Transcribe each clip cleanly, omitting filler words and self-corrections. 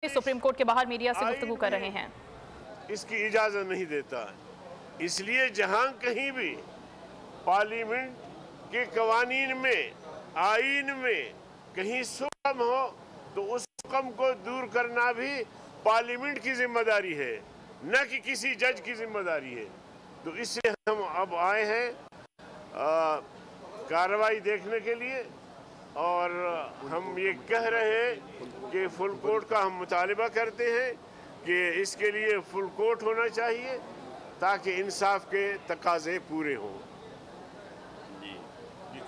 Supreme court के बाहर media से गुफ्तगू कर रहे हैं। इसकी इजाज़त नहीं देता, इसलिए जहां कहीं भी पार्लियामेंट के कवानीन में, आईन में कहीं सुकम हो तो उस सुकम को दूर करना भी पार्लियामेंट की जिम्मेदारी है, न कि किसी जज की जिम्मेदारी है। तो इससे हम अब आए हैं कार्रवाई देखने के लिए, और हम ये कह रहे हैं कि फुल कोर्ट का हम मुतालिबा करते हैं कि इसके लिए फुल कोर्ट होना चाहिए ताकि इंसाफ के तकाजे पूरे हों। जी जी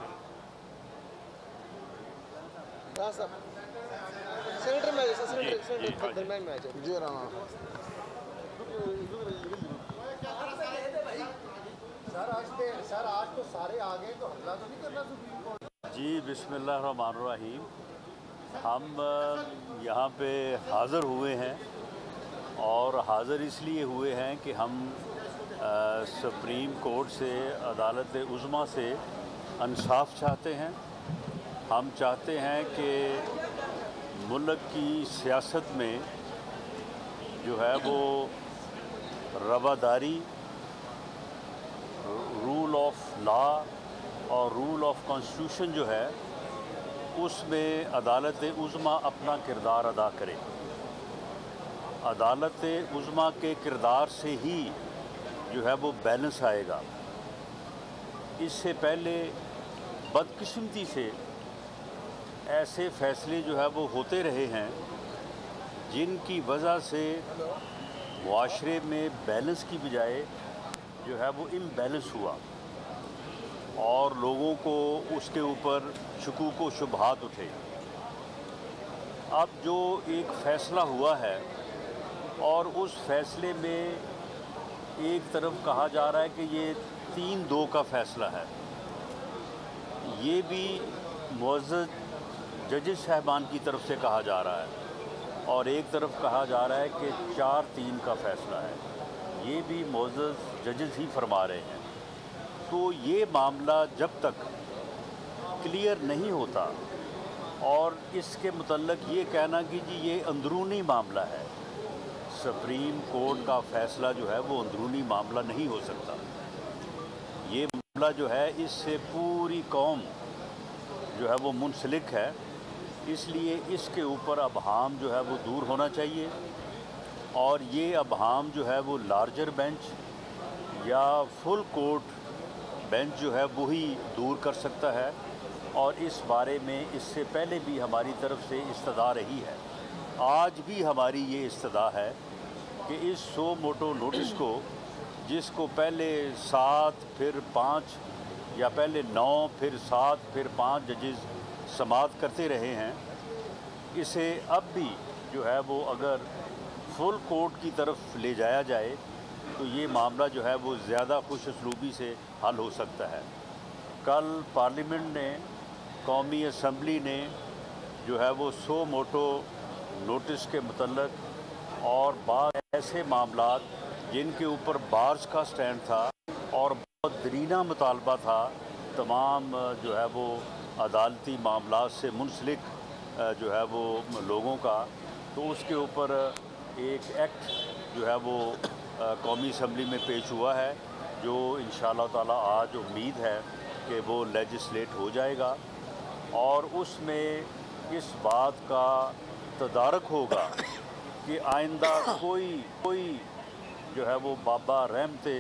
सेनेटर में दरमियान में आ जाए जी राना सर आज तो सारे आ गए तो हमला तो नहीं करना सुप्रीम कोर्ट। जी बिस्मिल्लाहिर्रहमानिर्रहीम। हम यहाँ पे हाज़िर हुए हैं और हाज़िर इसलिए हुए हैं कि हम सुप्रीम कोर्ट से, अदालत उज़्मा से इंसाफ चाहते हैं। हम चाहते हैं कि मुल्क की सियासत में जो है वो रवादारी, रूल ऑफ लॉ और रूल ऑफ कॉन्स्टिट्यूशन जो है उसमें अदालत उज़्मा अपना किरदार अदा करे। अदालत उज़्मा के किरदार से ही जो है वो बैलेंस आएगा। इससे पहले बदकिस्मती से ऐसे फ़ैसले जो है वो होते रहे हैं जिनकी वजह से मुआशरे में बैलेंस की बजाय जो है वो इम्बैलेंस हुआ और लोगों को उसके ऊपर शुकूक व शुबहात उठे। अब जो एक फ़ैसला हुआ है और उस फैसले में एक तरफ कहा जा रहा है कि ये 3-2 का फ़ैसला है, ये भी मुअज़्ज़ज़ जजेस साहबान की तरफ से कहा जा रहा है, और एक तरफ कहा जा रहा है कि 4-3 का फ़ैसला है, ये भी मुअज़्ज़ज़ जजेस ही फरमा रहे हैं। तो ये मामला जब तक क्लियर नहीं होता और इसके मुतल्लक ये कहना कि जी ये अंदरूनी मामला है, सुप्रीम कोर्ट का फ़ैसला जो है वो अंदरूनी मामला नहीं हो सकता। ये मामला जो है इससे पूरी कौम जो है वो मुंसलिक है, इसलिए इसके ऊपर अबहाम जो है वो दूर होना चाहिए, और ये अबहाम जो है वो लार्जर बेंच या फुल कोर्ट बेंच जो है वही दूर कर सकता है। और इस बारे में इससे पहले भी हमारी तरफ से इस्तदा रही है, आज भी हमारी ये इस्तदा है कि इस सो मोटो नोटिस को, जिसको पहले 7 फिर 5 या पहले 9 फिर 7 फिर 5 जजेस समाअत करते रहे हैं, इसे अब भी जो है वो अगर फुल कोर्ट की तरफ ले जाया जाए तो ये मामला जो है वो ज़्यादा खुश उसलूबी से हल हो सकता है। कल पार्लियामेंट ने, कौमी असम्बली ने जो है वो सो मोटो नोटिस के मुतल्लक और बाद ऐसे मामलात जिनके ऊपर बार्स का स्टैंड था और बहुत दरीना मुतालबा था तमाम जो है वो अदालती मामलात से मुंसलिक जो है वो लोगों का, तो उसके ऊपर एक एक्ट जो है वो कौमी असम्बली में पेश हुआ है, जो इंशाअल्लाह ताला आज उम्मीद है कि वो लेजिस्लेट हो जाएगा, और उसमें इस बात का तदारक होगा कि आइंदा कोई जो है वो बाबा रहमते,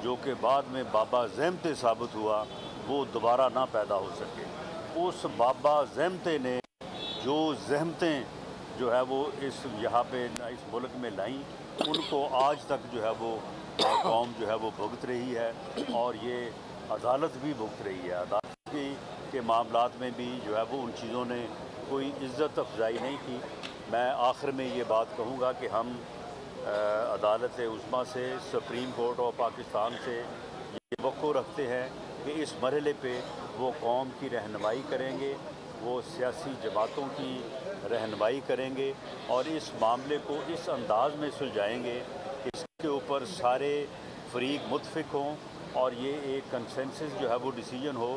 जो कि बाद में बाबा ज़हमते साबित हुआ, वो दोबारा ना पैदा हो सके। उस बाबा ज़हमते ने जो ज़हमतें जो है वो यहाँ पे इस मुल्क में लाई, उनको आज तक जो है वो कौम जो है वो भुगत रही है, और ये अदालत भी भुगत रही है। अदालत के मामलात में भी जो है वो उन चीज़ों ने कोई इज़्ज़त अफजाई नहीं की। मैं आखिर में ये बात कहूँगा कि हम अदालत उज़्मा से, सुप्रीम कोर्ट ऑफ पाकिस्तान से ये तवक्को रखते हैं कि इस मरहले पे वो कौम की रहनुमाई करेंगे, वो सियासी जमातों की रहनुमाई करेंगे और इस मामले को इस अंदाज़ में सुलझाएंगे कि इसके ऊपर सारे फरीक मुत्फिक हों और ये एक कंसेंसस जो है वो डिसीजन हो,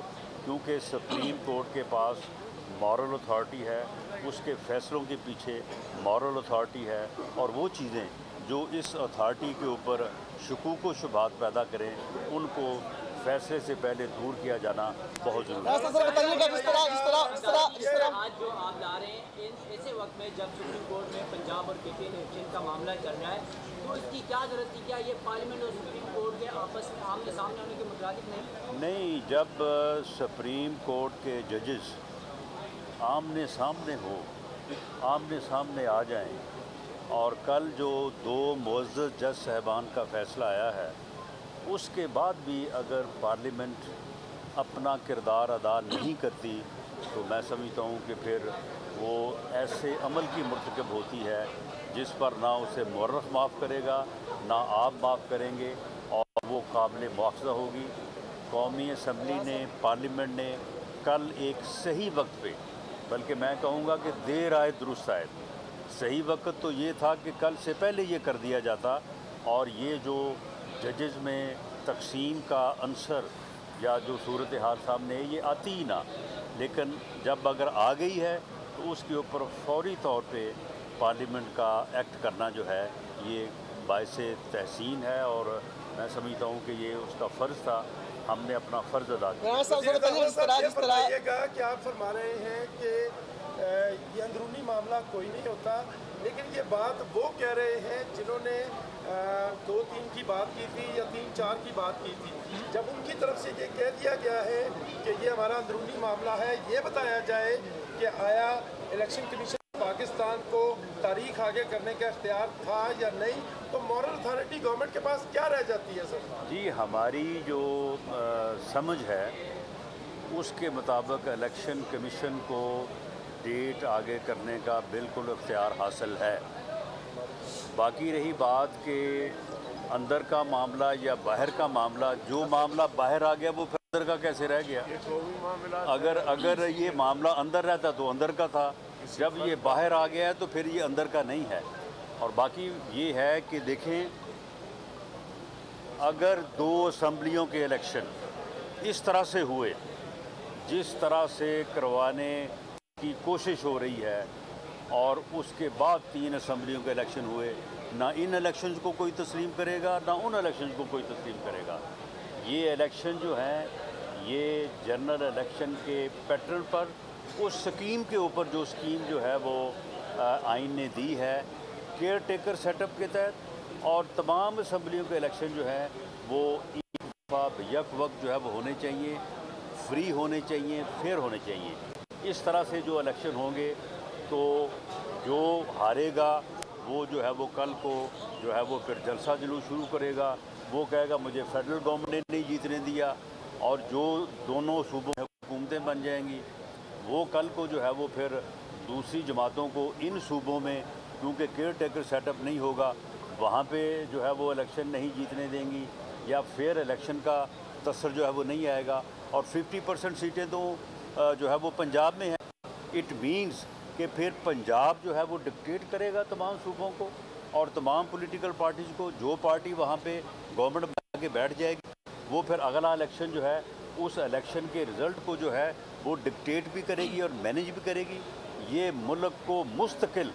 क्योंकि सुप्रीम कोर्ट के पास मॉरल अथॉरिटी है, उसके फ़ैसलों के पीछे मॉरल अथॉरिटी है, और वो चीज़ें जो इस अथॉरिटी के ऊपर शकूक व शुबहात पैदा करें उनको फैसले से पहले दूर किया जाना बहुत ज़रूरी है। सर बताइएगा जिस तरह आज जो आप ला रहे हैं ऐसे वक्त में जब सुप्रीम कोर्ट में पंजाब और केके इलेक्शन का मामला चल रहा है, तो इसकी क्या ज़रूरत थी? क्या ये पार्लियामेंट और सुप्रीम कोर्ट के आपस में आमने सामने होने के मुताबिक नहीं, जब सुप्रीम कोर्ट के जजेस आमने सामने हो, आमने सामने आ जाएं, और कल जो 2 मुअज़्ज़ज़ जज साहबान का फ़ैसला आया है उसके बाद भी अगर पार्लियामेंट अपना किरदार अदा नहीं करती तो मैं समझता हूँ कि फिर वो ऐसे अमल की मुर्तकब होती है जिस पर ना उसे मुअर्रख माफ़ करेगा, ना आप माफ़ करेंगे, और वो काबिल मुआख़ज़ा होगी। कौमी असम्बली ने, पार्लियामेंट ने कल एक सही वक्त पे, बल्कि मैं कहूँगा कि देर आए दुरुस्त आए, सही वक्त तो ये था कि कल से पहले ये कर दिया जाता, और ये जो जजेस में तकसीम का अंसर या जो सूरत हाल सामने है ये आती ही ना, लेकिन जब अगर आ गई है तो उसके ऊपर फौरी तौर पे पार्लियामेंट का एक्ट करना जो है ये बाइसे तहसीन है, और मैं समझता हूँ कि ये उसका फ़र्ज़ था, हमने अपना फ़र्ज़ अदा किया। बताइएगा कि आप फरमा रहे हैं कि ये अंदरूनी मामला कोई नहीं होता, लेकिन ये बात वो कह रहे हैं जिन्होंने 2-3 की बात की थी या 3-4 की बात की थी। जब उनकी तरफ से ये कह दिया गया है कि ये हमारा अंदरूनी मामला है, ये बताया जाए कि आया इलेक्शन कमीशन पाकिस्तान को तारीख आगे करने का इख्तियार था या नहीं, तो मॉरल अथॉरिटी गवर्नमेंट के पास क्या रह जाती है सर? जी, हमारी जो समझ है उसके मुताबिक इलेक्शन कमीशन को डेट आगे करने का बिल्कुल इख्तियार हासिल है। बाकी रही बात के अंदर का मामला या बाहर का मामला, जो मामला बाहर आ गया वो फिर अंदर का कैसे रह गया? अगर ये मामला अंदर रहता तो अंदर का था, जब ये बाहर आ गया है तो फिर ये अंदर का नहीं है। और बाकी ये है कि देखें, अगर 2 असम्बलियों के इलेक्शन इस तरह से हुए जिस तरह से करवाने की कोशिश हो रही है, और उसके बाद 3 असम्बलियों के इलेक्शन हुए, ना इन इलेक्शंस को कोई तस्लीम करेगा ना उन इलेक्शंस को कोई तस्लीम करेगा। ये इलेक्शन जो हैं ये जनरल इलेक्शन के पैटर्न पर, उस स्कीम के ऊपर जो स्कीम जो है वो आइन ने दी है केयर टेकर सेटअप के तहत, और तमाम असम्बलियों के इलेक्शन जो है वो यक वक्त जो है वो होने चाहिए, फ्री होने चाहिए, फेयर होने चाहिए। इस तरह से जो इलेक्शन होंगे तो जो हारेगा वो जो है वो कल को जो है वो फिर जलसा जुलूस शुरू करेगा, वो कहेगा मुझे फेडरल गवर्नमेंट ने नहीं जीतने दिया, और जो दोनों सूबों में हुकूमतें बन जाएंगी वो कल को जो है वो फिर दूसरी जमातों को इन सूबों में, क्योंकि केयर टेकर सेटअप नहीं होगा, वहाँ पे जो है वो इलेक्शन नहीं जीतने देंगी, या फेयर इलेक्शन का तसर जो है वो नहीं आएगा। और 50% सीटें तो जो है वो पंजाब में है। इट मीन्स कि फिर पंजाब जो है वो डिक्टेट करेगा तमाम सूबों को और तमाम पॉलिटिकल पार्टीज़ को। जो पार्टी वहाँ पे गवर्नमेंट बना के बैठ जाएगी वो फिर अगला इलेक्शन जो है उस इलेक्शन के रिज़ल्ट को जो है वो डिक्टेट भी करेगी और मैनेज भी करेगी। ये मुल्क को मुस्तकिल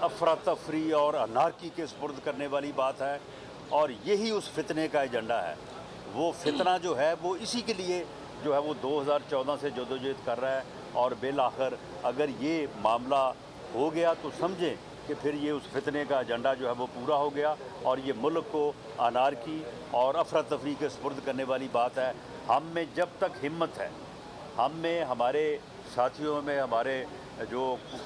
अफरा तफरी और अनारकी के सुपुर्द करने वाली बात है, और यही उस फितने का एजेंडा है। वो फितना जो है वो इसी के लिए जो है वो 2014 से जदोजहद कर रहा है, और बिल आखिर अगर ये मामला हो गया तो समझें कि फिर ये उस फितने का एजेंडा जो है वो पूरा हो गया, और ये मुल्क को अनारकी और अफरा तफरी के सुपुर्द करने वाली बात है। हम में जब तक हिम्मत है, हम में, हमारे साथियों में, हमारे जो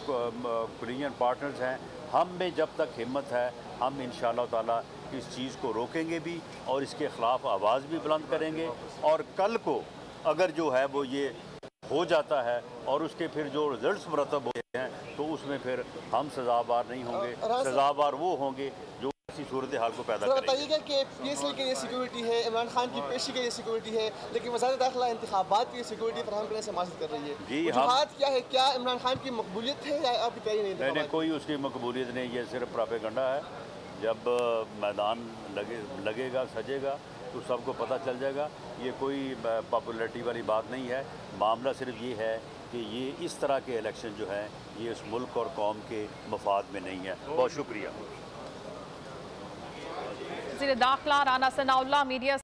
कोलिशन पार्टनर्स हैं, हम में जब तक हिम्मत है, हम इंशाअल्लाह ताला इस चीज़ को रोकेंगे भी और इसके ख़िलाफ़ आवाज़ भी बुलंद करेंगे। और कल को अगर जो है वो ये हो जाता है और उसके फिर जो रिजल्ट्स मुरतब होते हैं तो उसमें फिर हम सज़ाबार नहीं होंगे, सज़ाबार वो होंगे जो ऐसी सूरत हाल को पैदा करेंगे। बताइएगा कि PSL के लिए सिक्योरिटी है, इमरान खान की पेशी के लिए सिक्योरिटी है, लेकिन वज़ारत दाखिला इंतखाबात की सिक्योरिटी फराहम करने से माजिद कर रही है। जी, वजूहात क्या है? क्या इमरान खान की मकबूलियत है या आपकी तैयारी नहीं? नहीं, कोई उसकी मकबूलियत नहीं, ये सिर्फ प्रोपेगेंडा है। जब मैदान लगेगा, सजेगा तो सबको पता चल जाएगा। ये कोई पॉपुलैरिटी वाली बात नहीं है। मामला सिर्फ ये है कि ये इस तरह के इलेक्शन जो हैं ये उस मुल्क और कौम के मफाद में नहीं है। बहुत शुक्रिया। वज़ीर दाखिला राना सनाउल्लाह मीडिया